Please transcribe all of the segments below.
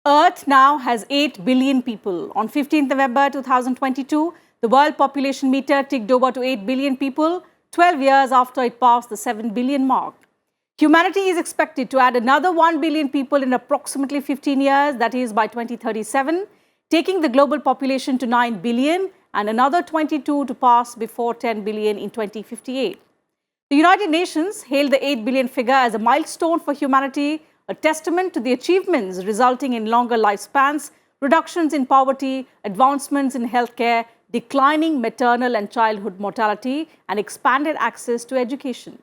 Earth now has 8 billion people. On 15th November 2022, the world population meter ticked over to 8 billion people, 12 years after it passed the 7 billion mark. Humanity is expected to add another 1 billion people in approximately 15 years, that is by 2037, taking the global population to 9 billion and another 22 to pass before 10 billion in 2058. The United Nations hailed the 8 billion figure as a milestone for humanity, a testament to the achievements resulting in longer lifespans, reductions in poverty, advancements in healthcare, declining maternal and childhood mortality, and expanded access to education.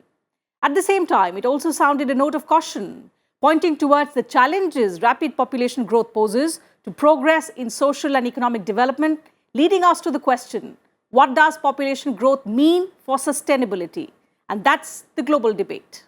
At the same time, it also sounded a note of caution, pointing towards the challenges rapid population growth poses to progress in social and economic development, leading us to the question, what does population growth mean for sustainability? And that's the global debate.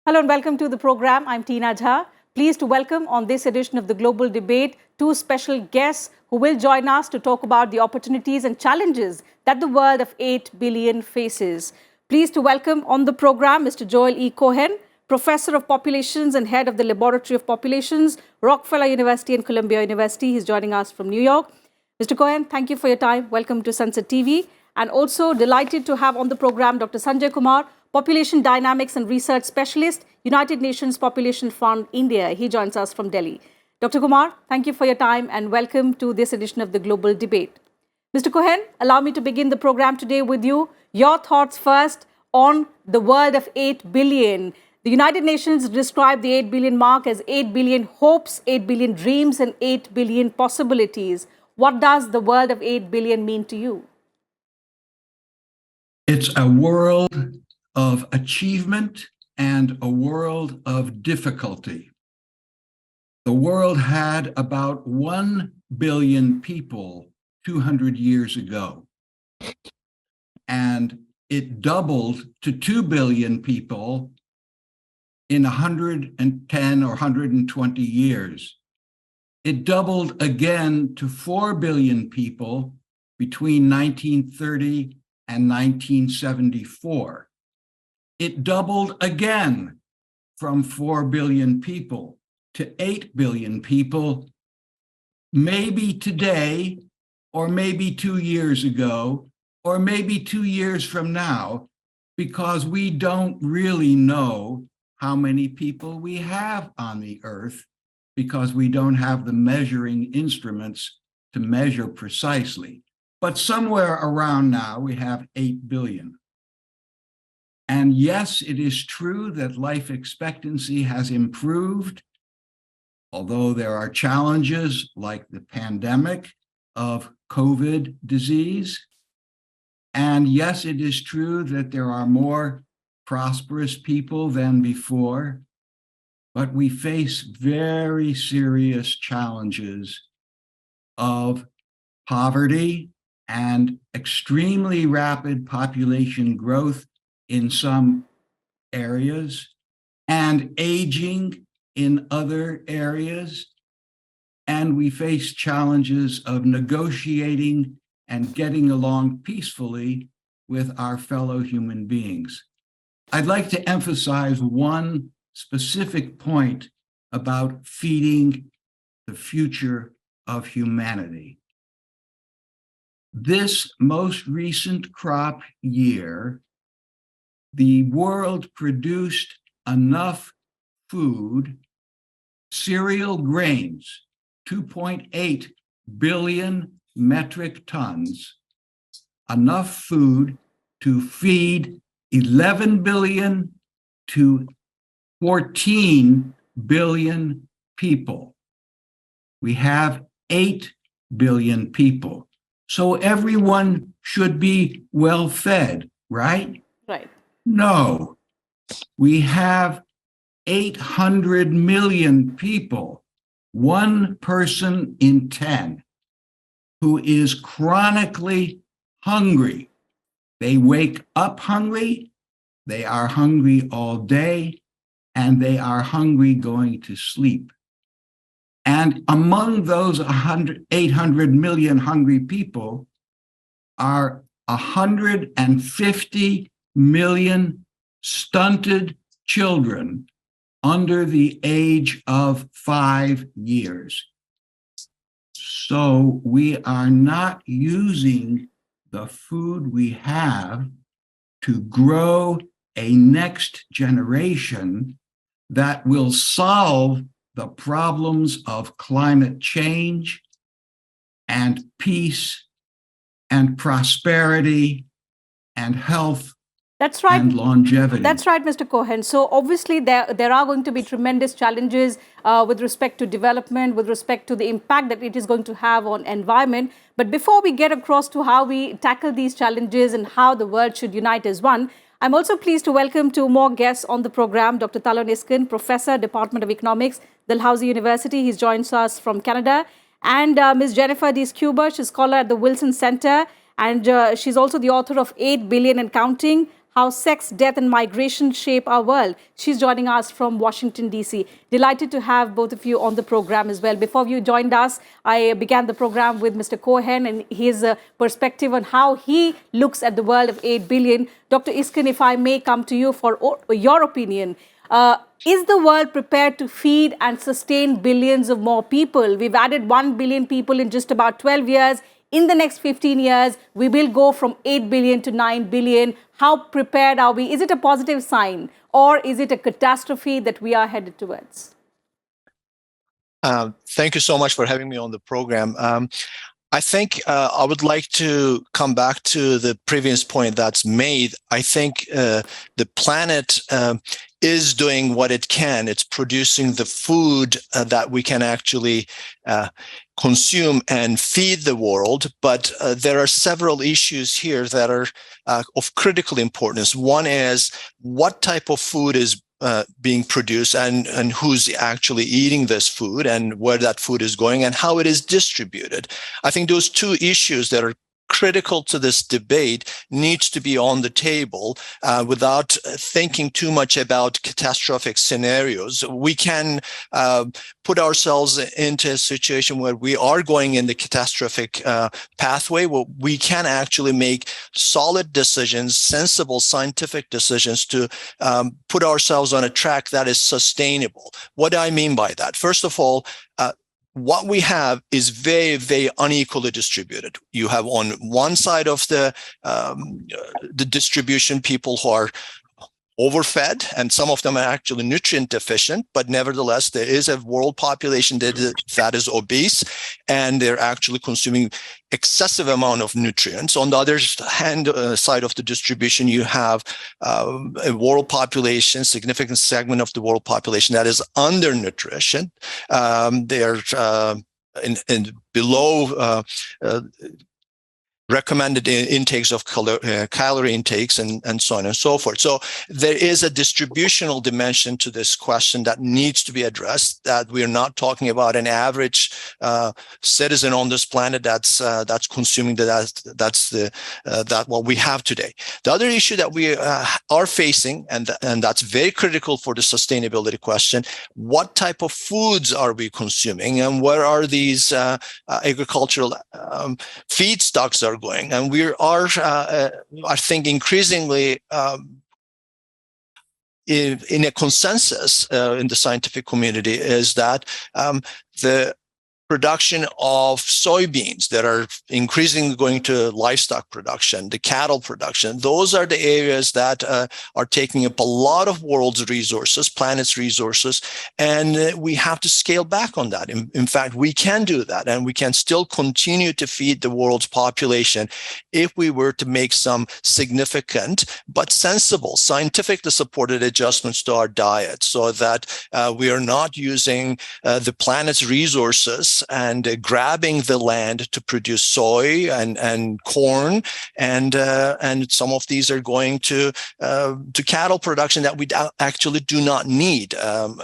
Hello and welcome to the program. I'm Teena. Pleased to welcome on this edition of the Global Debate two special guests who will join us to talk about the opportunities and challenges that the world of 8 billion faces. Pleased to welcome on the program Mr. Joel E. Cohen, Professor of Populations and Head of the Laboratory of Populations, Rockefeller University and Columbia University. He's joining us from New York. Mr. Cohen, thank you for your time. Welcome to Sansad TV. And also delighted to have on the program Dr. Sanjay Kumar, Population Dynamics and Research Specialist, United Nations Population Fund, India. He joins us from Delhi. Dr. Kumar, thank you for your time and welcome to this edition of the Global Debate. Mr. Cohen, allow me to begin the program today with you. Your thoughts first on the world of 8 billion. The United Nations described the 8 billion mark as 8 billion hopes, 8 billion dreams, and 8 billion possibilities. What does the world of 8 billion mean to you? It's a world of achievement and a world of difficulty. The world had about 1 billion people 200 years ago, and it doubled to 2 billion people in 110 or 120 years. It doubled again to 4 billion people between 1930 and 1974. It doubled again from 4 billion people to 8 billion people, maybe today, or maybe 2 years ago, or maybe 2 years from now, because we don't really know how many people we have on the earth, because we don't have the measuring instruments to measure precisely. But somewhere around now, we have 8 billion. And yes, it is true that life expectancy has improved, although there are challenges like the pandemic of COVID disease. And yes, it is true that there are more prosperous people than before, but we face very serious challenges of poverty and extremely rapid population growth in some areas, and aging in other areas. And we face challenges of negotiating and getting along peacefully with our fellow human beings. I'd like to emphasize one specific point about feeding the future of humanity. This most recent crop year, the world produced enough food, cereal grains, 2.8 billion metric tons, enough food to feed 11 billion to 14 billion people. We have 8 billion people. So everyone should be well fed, right? Right. No, we have 800 million people, 1 person in 10, who is chronically hungry. They wake up hungry, they are hungry all day, and they are hungry going to sleep. And among those 800 million hungry people are 150 million stunted children under the age of 5 years. So we are not using the food we have to grow a next generation that will solve the problems of climate change and peace and prosperity and health. That's right. And longevity. That's right, Mr. Cohen. So obviously there are going to be tremendous challenges with respect to development, with respect to the impact that it is going to have on environment. But before we get across to how we tackle these challenges and how the world should unite as one, I'm also pleased to welcome two more guests on the program. Dr. Talan Iscan, Professor, Department of Economics, Dalhousie University. He joins us from Canada. And Ms. Jennifer D. Sciubba, she's scholar at the Wilson Center. And she's also the author of 8 Billion and Counting, How Sex, Death and Migration Shape Our World. She's joining us from Washington, D.C. Delighted to have both of you on the program as well. Before you joined us, I began the program with Mr. Cohen and his perspective on how he looks at the world of 8 billion. Dr. Iscan, if I may come to you for your opinion. Is the world prepared to feed and sustain billions of more people? We've added 1 billion people in just about 12 years. In the next 15 years, we will go from 8 billion to 9 billion. How prepared are we? Is it a positive sign or is it a catastrophe that we are headed towards? Thank you so much for having me on the program. I think I would like to come back to the previous point that's made. I think the planet is doing what it can. It's producing the food that we can actually consume and feed the world. But there are several issues here that are of critical importance. One is what type of food is being produced and who's actually eating this food and where that food is going and how it is distributed. I think those two issues that are critical to this debate needs to be on the table without thinking too much about catastrophic scenarios. We can put ourselves into a situation where we are going in the catastrophic pathway, where we can actually make solid decisions, sensible scientific decisions to put ourselves on a track that is sustainable. What do I mean by that? First of all, what we have is very, very unequally distributed. You have on one side of the distribution people who are overfed, and some of them are actually nutrient deficient, but nevertheless, there is a world population that is obese, and they're actually consuming excessive amount of nutrients. On the other hand, side of the distribution, you have a world population, significant segment of the world population that is undernutrition. They're in below recommended intakes of calorie intakes and so on and so forth. So there is a distributional dimension to this question that needs to be addressed, that we're not talking about an average citizen on this planet that's consuming that what we have today. The other issue that we are facing, and that's very critical for the sustainability question, what type of foods are we consuming and where are these agricultural feedstocks are going? And we are, I think, increasingly in a consensus in the scientific community is that the production of soybeans that are increasingly going to livestock production, the cattle production, those are the areas that are taking up a lot of world's resources, planet's resources, and we have to scale back on that. In fact, we can do that, and we can still continue to feed the world's population if we were to make some significant but sensible, scientifically supported adjustments to our diet so that we are not using the planet's resources and grabbing the land to produce soy and corn, and some of these are going to cattle production that we actually do not need,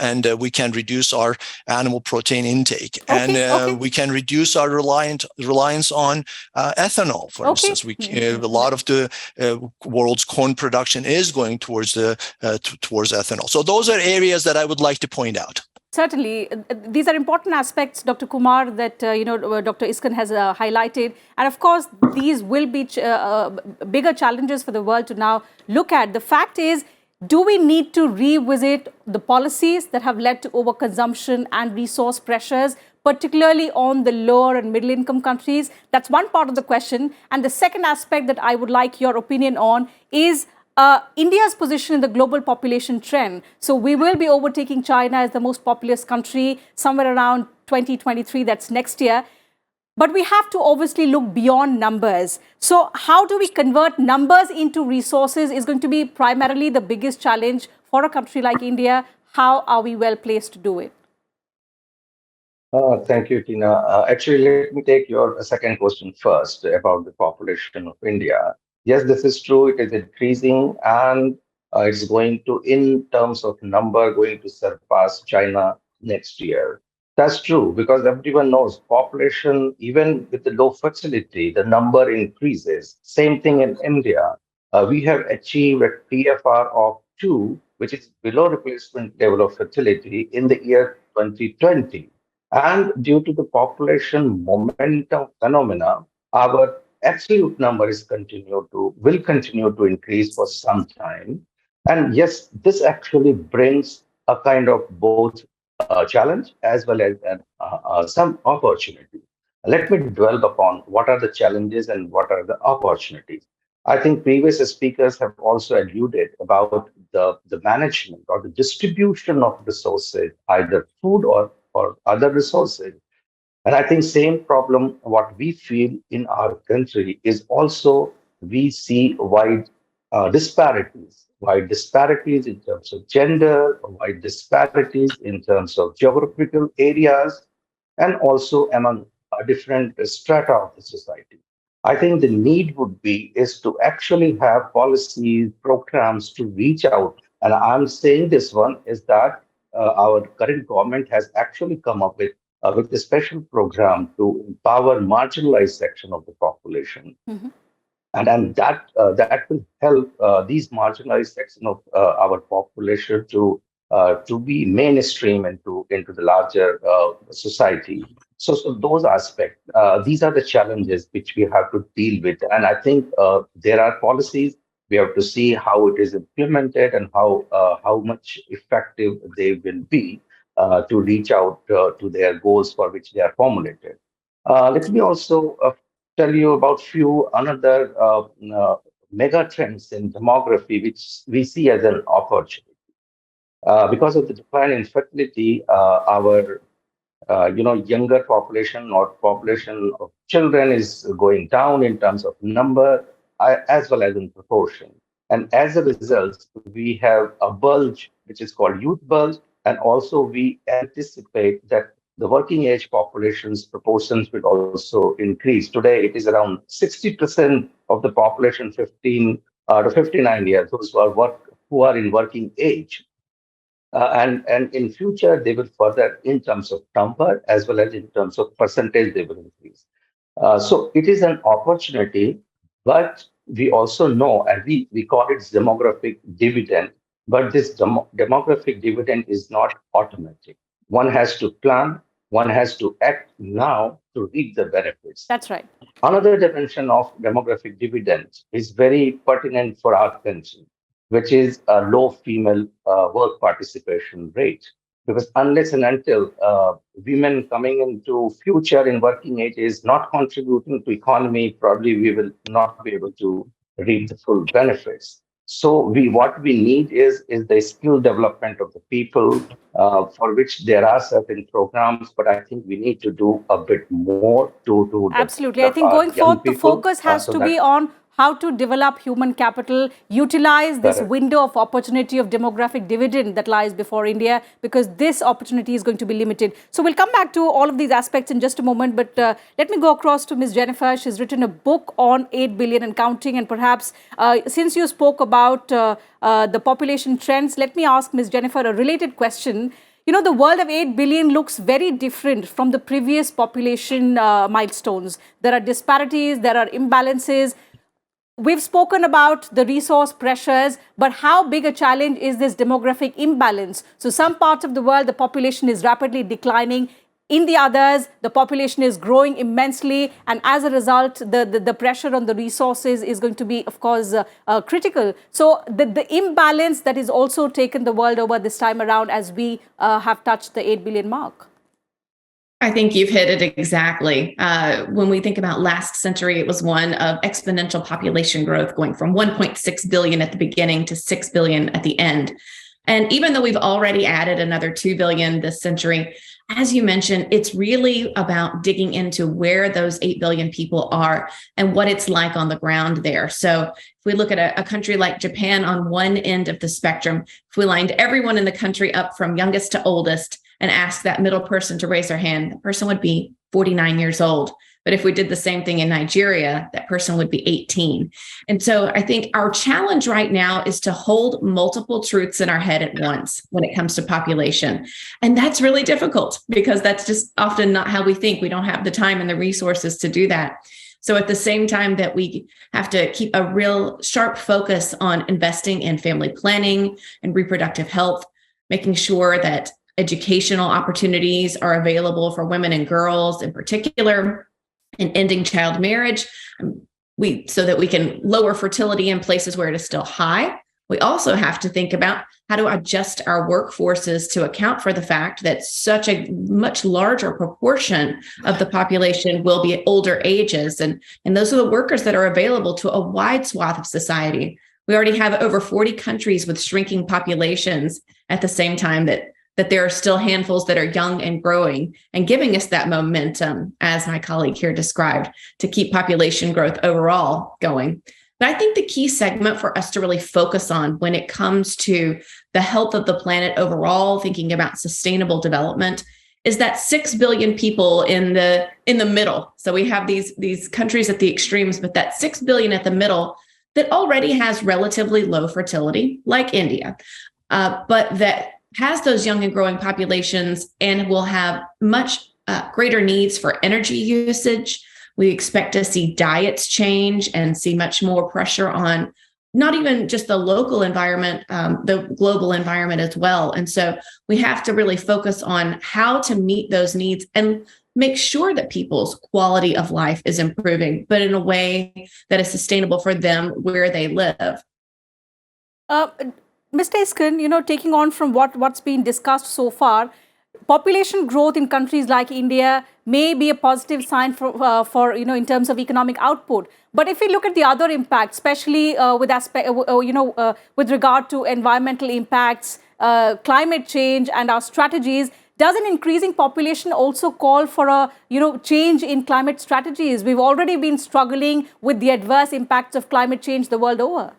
and we can reduce our animal protein intake, and we can reduce our reliance on ethanol, for instance. A lot of the world's corn production is going towards towards ethanol. So those are areas that I would like to point out. Certainly, these are important aspects, Dr. Kumar, that Dr. Iscan has highlighted, and of course, these will be bigger challenges for the world to now look at. The fact is, do we need to revisit the policies that have led to overconsumption and resource pressures, particularly on the lower and middle income countries? That's one part of the question. And the second aspect that I would like your opinion on is India's position in the global population trend. So we will be overtaking China as the most populous country somewhere around 2023, that's next year. But we have to obviously look beyond numbers. So how do we convert numbers into resources is going to be primarily the biggest challenge for a country like India. How are we well placed to do it? Thank you, Teena. Actually, let me take your second question first about the population of India. Yes, this is true. It is increasing, and it's going to, in terms of number, going to surpass China next year. That's true because everyone knows population, even with the low fertility, the number increases. Same thing in India. We have achieved a TFR of 2, which is below replacement level of fertility in the year 2020. And due to the population momentum phenomena, our absolute number will continue to increase for some time. And yes, this actually brings a kind of both challenge as well as some opportunity. Let me dwell upon what are the challenges and what are the opportunities. I think previous speakers have also alluded about the management or the distribution of resources, either food or other resources. And I think same problem, what we feel in our country is also we see wide disparities in terms of gender, wide disparities in terms of geographical areas, and also among different strata of the society. I think the need would be is to actually have policies, programs to reach out. And I'm saying this one is that our current government has actually come up with a special program to empower marginalized section of the population. Mm-hmm. And that will help these marginalized section of our population to be mainstream into the larger society. So those aspects, these are the challenges which we have to deal with. And I think there are policies. We have to see how it is implemented and how much effective they will be to reach out to their goals for which they are formulated. Let me also tell you about few another mega trends in demography, which we see as an opportunity. Because of the decline in fertility, our younger population or population of children is going down in terms of number as well as in proportion. And as a result, we have a bulge, which is called youth bulge. And also we anticipate that the working age population's proportions will also increase. Today, it is around 60% of the population 15 to 59 years, those who are in working age. And in future, they will further, in terms of number as well as in terms of percentage, they will increase. So it is an opportunity, but we also know, and we call it demographic dividend, but this demographic dividend is not automatic. One has to plan, one has to act now to reap the benefits. That's right. Another dimension of demographic dividend is very pertinent for our country, which is a low female work participation rate. Because unless and until women coming into future in working age is not contributing to economy, probably we will not be able to reap the full benefits. So what we need is the skill development of the people, for which there are certain programs, but I think we need to do a bit more to Absolutely. I think going forward, the focus has to be on how to develop human capital, utilize this window of opportunity of demographic dividend that lies before India, because this opportunity is going to be limited. So we'll come back to all of these aspects in just a moment, but let me go across to Ms. Jennifer. She's written a book on 8 billion and counting, and perhaps since you spoke about the population trends, let me ask Ms. Jennifer a related question. You know, the world of 8 billion looks very different from the previous population milestones. There are disparities, there are imbalances. We've spoken about the resource pressures, but how big a challenge is this demographic imbalance? So some parts of the world, the population is rapidly declining. In the others, the population is growing immensely. And as a result, the pressure on the resources is going to be, of course, critical. So the imbalance that is also taken the world over this time around as we have touched the 8 billion mark. I think you've hit it exactly. When we think about last century, it was one of exponential population growth, going from 1.6 billion at the beginning to 6 billion at the end. And even though we've already added another 2 billion this century, as you mentioned, it's really about digging into where those 8 billion people are and what it's like on the ground there. So if we look at a country like Japan on one end of the spectrum, if we lined everyone in the country up from youngest to oldest and asked that middle person to raise their hand, the person would be 49 years old. But if we did the same thing in Nigeria, that person would be 18. And so I think our challenge right now is to hold multiple truths in our head at once when it comes to population. And that's really difficult because that's just often not how we think. We don't have the time and the resources to do that. So at the same time that we have to keep a real sharp focus on investing in family planning and reproductive health, making sure that educational opportunities are available for women and girls in particular, and ending child marriage, so that we can lower fertility in places where it is still high. We also have to think about how to adjust our workforces to account for the fact that such a much larger proportion of the population will be at older ages. And those are the workers that are available to a wide swath of society. We already have over 40 countries with shrinking populations at the same time that there are still handfuls that are young and growing and giving us that momentum, as my colleague here described, to keep population growth overall going. But I think the key segment for us to really focus on when it comes to the health of the planet overall, thinking about sustainable development, is that 6 billion people in the middle. So we have these countries at the extremes, but that 6 billion at the middle that already has relatively low fertility, like India, but that has those young and growing populations and will have much greater needs for energy usage. We expect to see diets change and see much more pressure on not even just the local environment, the global environment as well. And so we have to really focus on how to meet those needs and make sure that people's quality of life is improving, but in a way that is sustainable for them where they live. Mr. Iscan, taking on from what's been discussed so far, population growth in countries like India may be a positive sign for in terms of economic output. But if we look at the other impacts, especially with regard to environmental impacts, climate change, and our strategies, does an increasing population also call for a change in climate strategies? We've already been struggling with the adverse impacts of climate change the world over.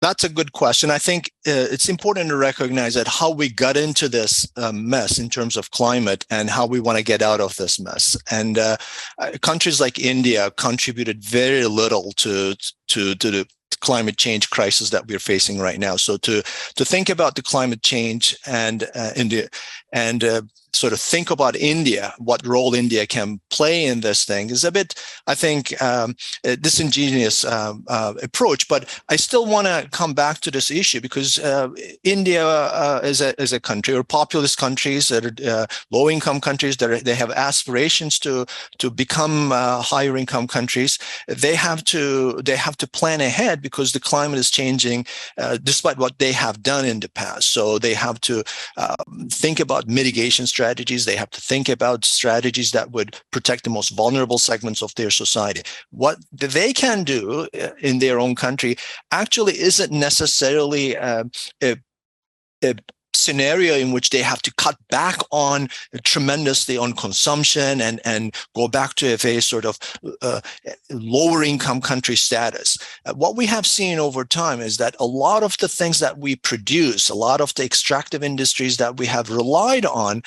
That's a good question. I think it's important to recognize that how we got into this mess in terms of climate and how we want to get out of this mess. And countries like India contributed very little to the climate change crisis that we're facing right now. So to think about the climate change and sort of think about India, what role India can play in this thing is a bit, I think, a disingenuous approach. But I still want to come back to this issue because India is a country, or populous countries that are low-income countries that they have aspirations to become higher income countries. They have to plan ahead because the climate is changing, despite what they have done in the past. So they have to think about mitigation strategies. They have to think about strategies that would protect the most vulnerable segments of their society. What they can do in their own country actually isn't necessarily a scenario in which they have to cut back on tremendously on consumption and go back to a very sort of lower income country status. What we have seen over time is that a lot of the things that we produce, a lot of the extractive industries that we have relied on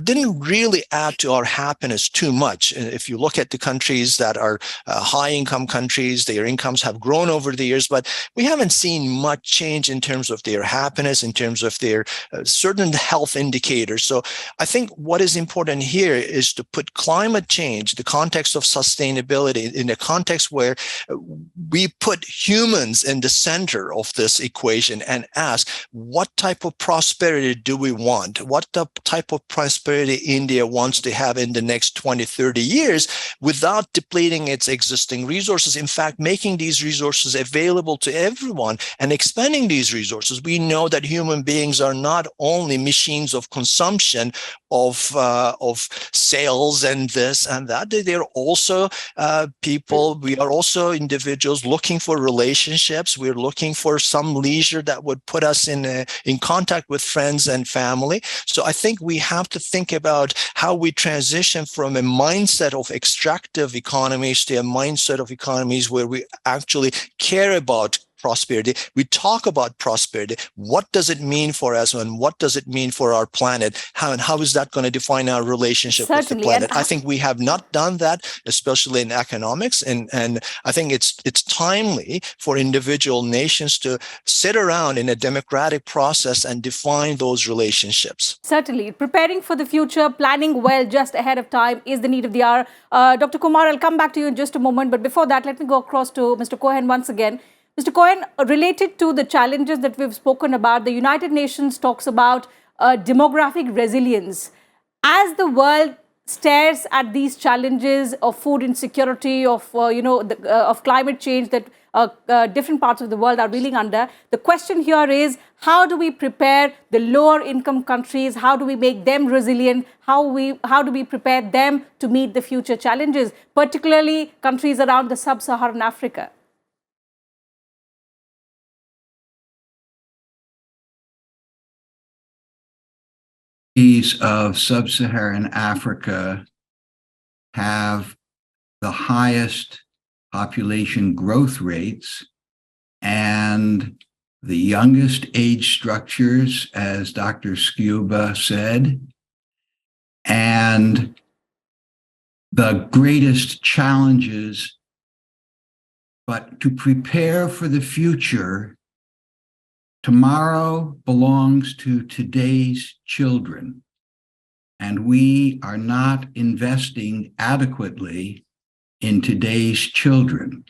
didn't really add to our happiness too much. If you look at the countries that are high income countries, their incomes have grown over the years, but we haven't seen much change in terms of their happiness, in terms of their certain health indicators. So I think what is important here is to put climate change, the context of sustainability, in a context where we put humans in the center of this equation and ask, what type of prosperity do we want? What the type of prosperity India wants to have in the next 20, 30 years without depleting its existing resources? In fact, making these resources available to everyone and expanding these resources. We know that human beings are not only machines of consumption, of sales and this and that. They're also people. We are also individuals looking for relationships. We're looking for some leisure that would put us in contact with friends and family. So I think we have to think about how we transition from a mindset of extractive economies to a mindset of economies where we actually care about prosperity. We talk about prosperity. What does it mean for us, and what does it mean for our planet? How is that going to define our relationship Certainly. with the planet? I think we have not done that, especially in economics. And I think it's timely for individual nations to sit around in a democratic process and define those relationships. Certainly. Preparing for the future, planning well just ahead of time is the need of the hour. Dr. Kumar, I'll come back to you in just a moment. But before that, let me go across to Mr. Cohen once again. Mr. Cohen, related to the challenges that we've spoken about, the United Nations talks about demographic resilience. As the world stares at these challenges of food insecurity, of climate change that different parts of the world are reeling under, the question here is, how do we prepare the lower income countries? How do we make them resilient? How do we prepare them to meet the future challenges, particularly countries around the sub-Saharan Africa? Of sub-Saharan Africa have the highest population growth rates and the youngest age structures, as Dr. Sciubba said, and the greatest challenges. But to prepare for the future, tomorrow belongs to today's children, and we are not investing adequately in today's children.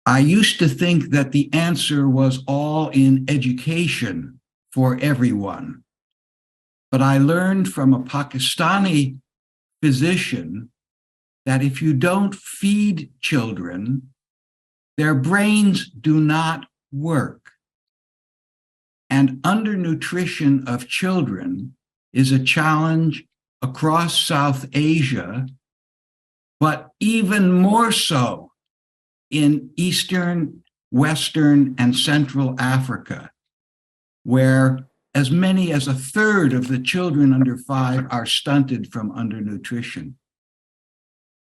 I used to think that the answer was all in education for everyone, but I learned from a Pakistani physician that if you don't feed children, their brains do not work. And undernutrition of children is a challenge across South Asia, but even more so in Eastern, Western, and Central Africa, where as many as a third of the children under 5 are stunted from undernutrition.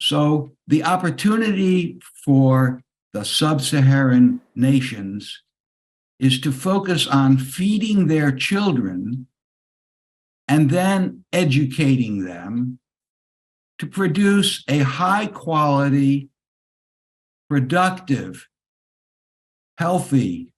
So the opportunity for the sub-Saharan nations is to focus on feeding their children and then educating them to produce a high quality, productive, healthy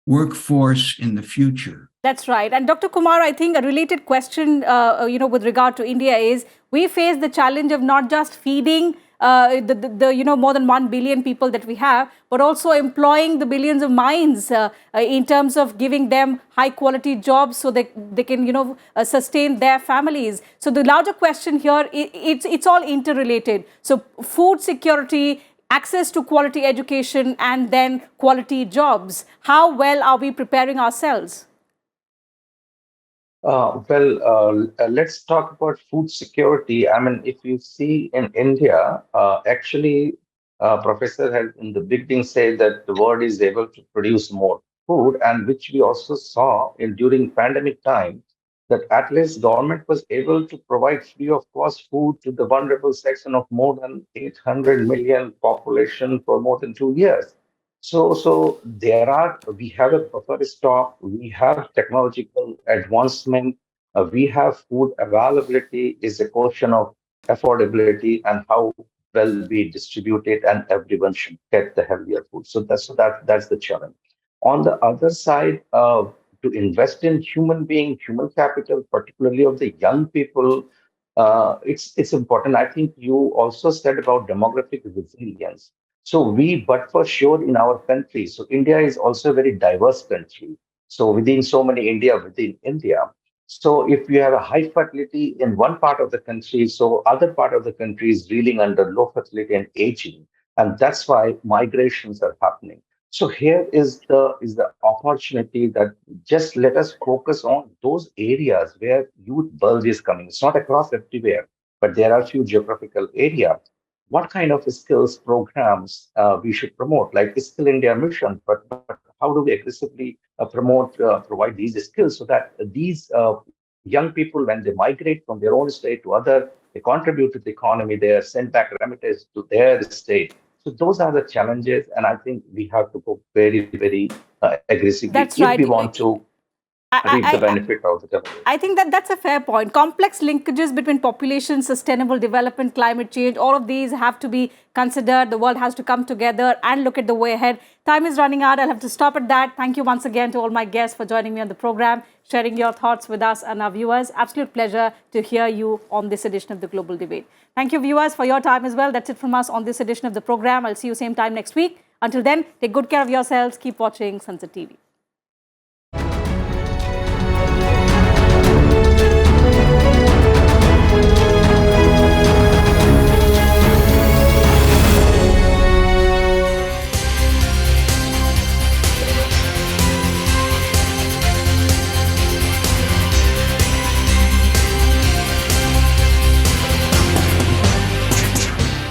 workforce in the future. That's right. And Dr. Kumar, I think a related question, with regard to India is, we face the challenge of not just feeding more than 1 billion people that we have, but also employing the billions of minds in terms of giving them high quality jobs so that they can, sustain their families. So the larger question here, it's all interrelated. So food security, access to quality education, and then quality jobs. How well are we preparing ourselves? Let's talk about food security. I mean, if you see in India, Professor had in the beginning said that the world is able to produce more food, and which we also saw during pandemic time, that at least government was able to provide free of cost food to the vulnerable section of more than 800 million population for more than 2 years. So we have a buffer stock, we have technological advancement, we have food availability is a question of affordability and how well we distribute it, and everyone should get the healthier food. So that's the challenge. On the other side, to invest in human capital, particularly of the young people, it's important. I think you also said about demographic resilience. So but for sure in our country, so India is also a very diverse country. So within India. So if you have a high fertility in one part of the country, so other part of the country is reeling under low fertility and aging. And that's why migrations are happening. So here is the opportunity that just let us focus on those areas where youth bulge is coming. It's not across everywhere, but there are few geographical area. What kind of skills programs we should promote, like Skill India Mission, but how do we aggressively provide these skills so that these young people, when they migrate from their own state to other, they contribute to the economy, they are sent back remittances to their state. So those are the challenges, and I think we have to go very, very aggressively That's if we right. want to reap the benefit of the development. I think that's a fair point. Complex linkages between population, sustainable development, climate change, all of these have to be considered. The world has to come together and look at the way ahead. Time is running out. I'll have to stop at that. Thank you once again to all my guests for joining me on the program, sharing your thoughts with us and our viewers. Absolute pleasure to hear you on this edition of the Global Debate. Thank you, viewers, for your time as well. That's it from us on this edition of the program. I'll see you same time next week. Until then, take good care of yourselves. Keep watching Sansad TV.